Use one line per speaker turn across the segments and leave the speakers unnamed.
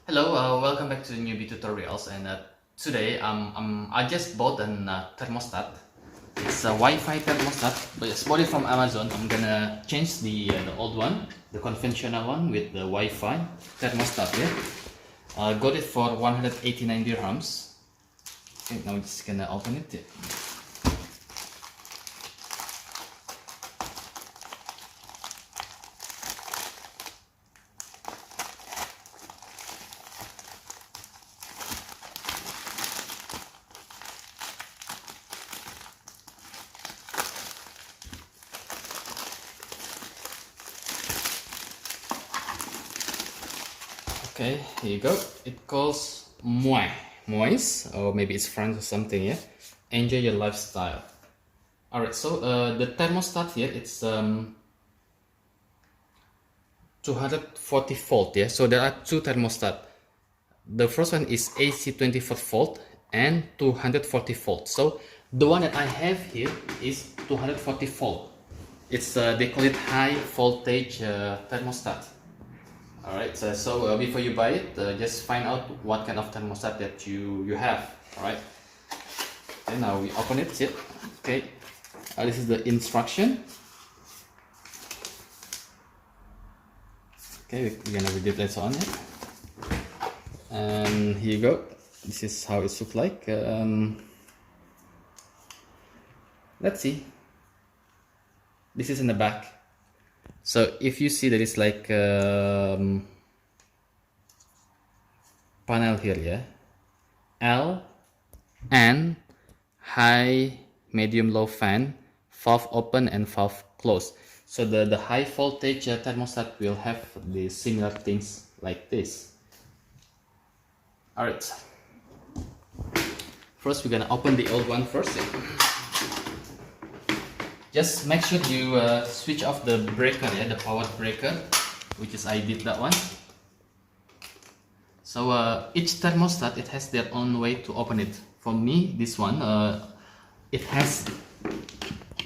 Hello, welcome back to the newbie tutorials. And today I just bought an thermostat. It's a Wi-Fi thermostat, but it's bought it from Amazon. I'm gonna change the old one, the conventional one with the Wi-Fi thermostat. Yeah, got it for 189 dirhams. Okay, now I'm just gonna open it. Yeah. Okay, here you go. It calls Moes, or maybe it's French or something. Yeah, enjoy your lifestyle. All right, so the thermostat here, it's 240 volt. Yeah, so there are two thermostat. The first one is AC 24 volt and 240 volt. So the one that I have here is 240 volt. It's they call it high voltage thermostat. Alright, so before you buy it, just find out what kind of thermostat that you have. Alright, and now we open it. Yeah. Okay, this is the instruction. Okay, we're gonna read it later on. Yeah. And here you go. This is how it looks like. Let's see. This is in the back. So if you see, there is like panel here, yeah, L, N, high, medium, low fan, valve open and valve close. So the high voltage thermostat will have the similar things like this. All right. First, we're gonna open the old one first. Just make sure you switch off the breaker, yeah, the power breaker, which is I did that one. So each thermostat, it has their own way to open it. For me, this one, it has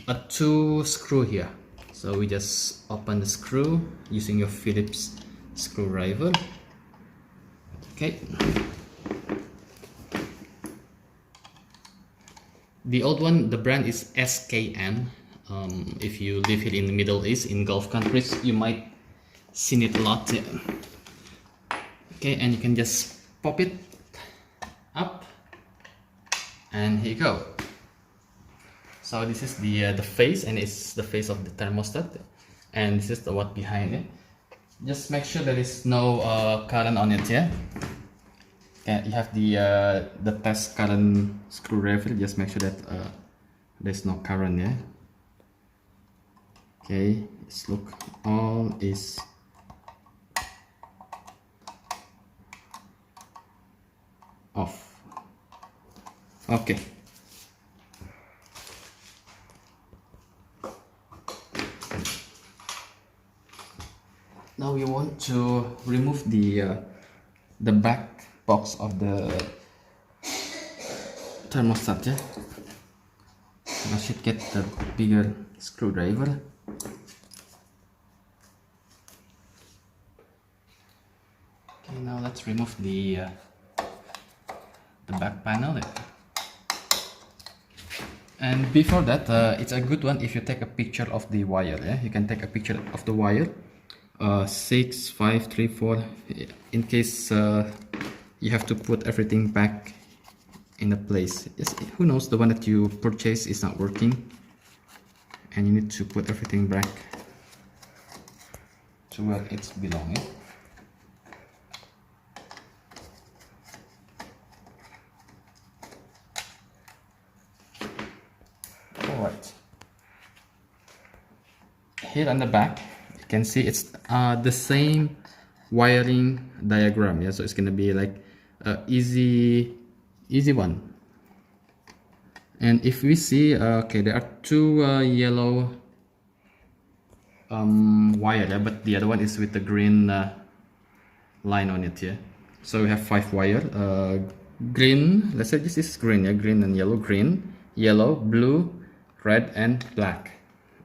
a two screw here. So we just open the screw using your Phillips screwdriver. Okay. The old one, the brand is SKN. If you live here in the Middle East, in Gulf countries, you might seen it a lot. Yeah. Okay, and you can just pop it up, and here you go. So this is the face, and it's the face of the thermostat, and this is the what behind it. Just make sure there is no current on it. Yeah. And you have the test current screwdriver. Just make sure that there's no current. Yeah. Okay, let's look. All is off. Okay. Now we want to remove the back box of the thermostat. Yeah. I should get the bigger screwdriver. Okay, now let's remove the back panel. And before that, it's a good one if you take a picture of the wire. Yeah, you can take a picture of the wire. 6, 5, 3, 4. In case you have to put everything back in a place. Yes, who knows, the one that you purchase is not working, and you need to put everything back to where it's belonging. Alright. Here on the back, you can see it's the same wiring diagram. Yeah, so it's gonna be like easy one. And if we see, okay, there are two yellow wire, yeah, but the other one is with the green line on it. Yeah, so we have 5 wire. Green, let's say this is green. Yeah, green and yellow. Green, yellow, blue, red, and black.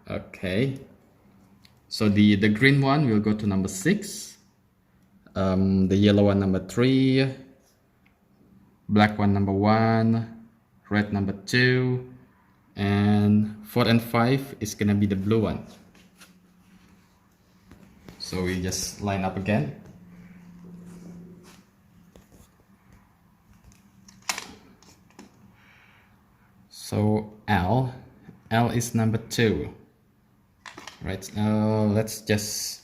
Okay, so the green one will go to number 6. the yellow one number 3, black one number 1, red number 2, and 4 and 5 is gonna be the blue one. So we just line up again. So L is number 2. Right, let's just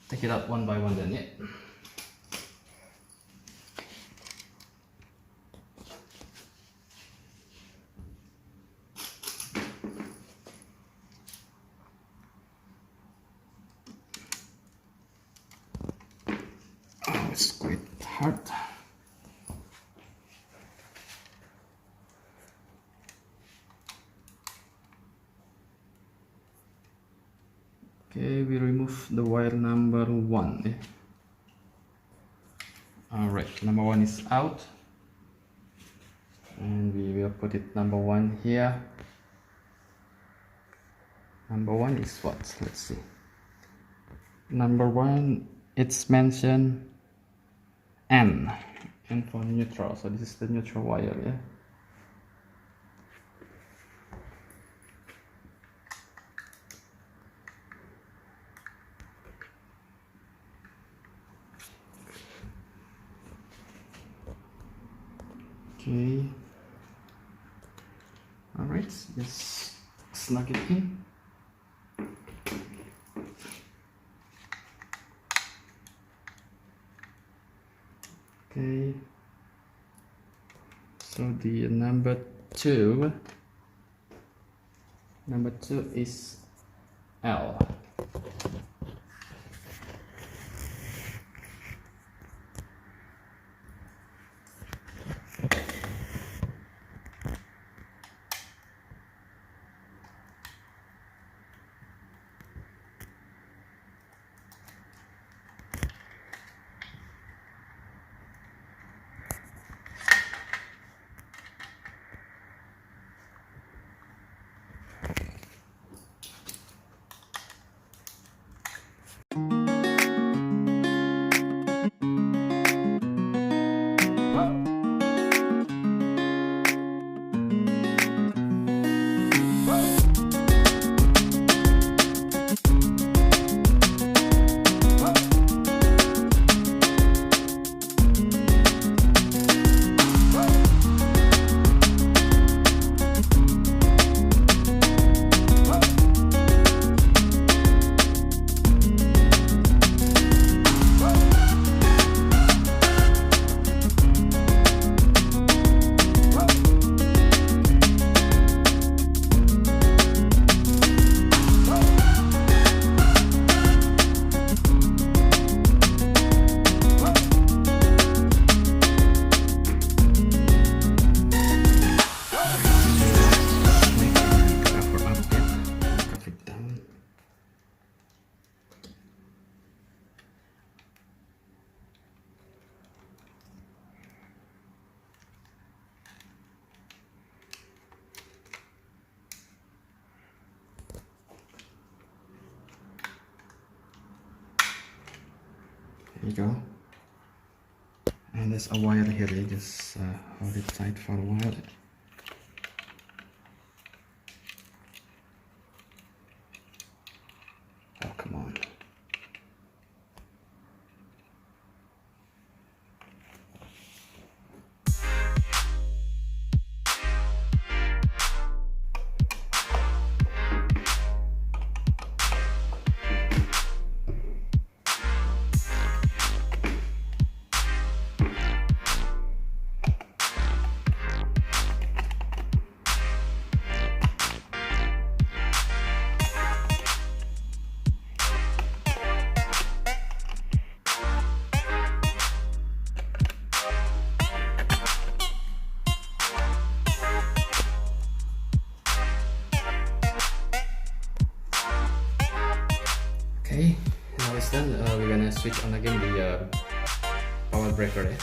take it up one by one then, yeah. Oh, it's quite hard. Okay, we remove the wire number 1. Alright, number 1 is out. And we will put it number 1 here. Number 1 is what? Let's see. Number 1, it's mentioned N. N for neutral. So this is the neutral wire, yeah. Okay. Alright, just snug it in. Okay. So the number 2 is L. There you go. And there's a wire here, you just hold it tight for a while. Oh, come on. Okay, now it's done. We're gonna switch on again the power breaker.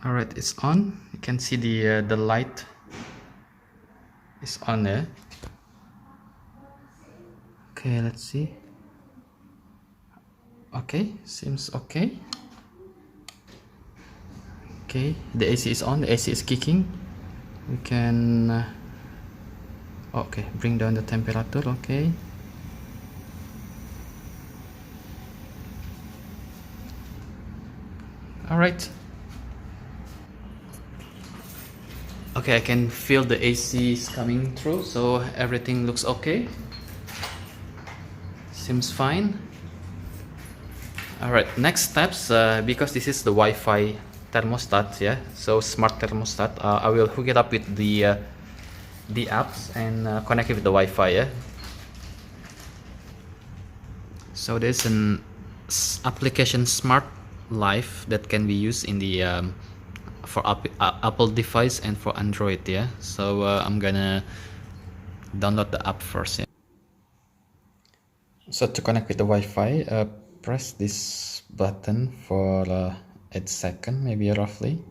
Alright, it's on. You can see the light is on there. Okay, let's see. Okay, seems okay. Okay, the AC is on, the AC is kicking. We can okay, bring down the temperature. Okay, all right. Okay, I can feel the AC is coming through, so everything looks okay. Seems fine. Alright, next steps, because this is the Wi-Fi thermostat, yeah, so smart thermostat, I will hook it up with the apps and connect it with the Wi-Fi, yeah. So there's an application Smart Life that can be used in the for Apple device and for Android, yeah. So I'm gonna download the app first, yeah. So to connect with the Wi-Fi, press this button for 8 seconds, maybe roughly,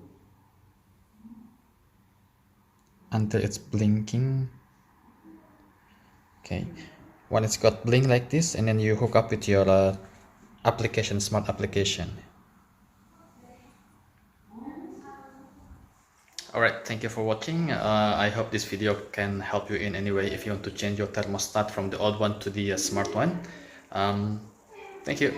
until it's blinking. Okay, when it's got blink like this, and then you hook up with your application, smart application. Alright, thank you for watching. I hope this video can help you in any way if you want to change your thermostat from the old one to the smart one. Thank you.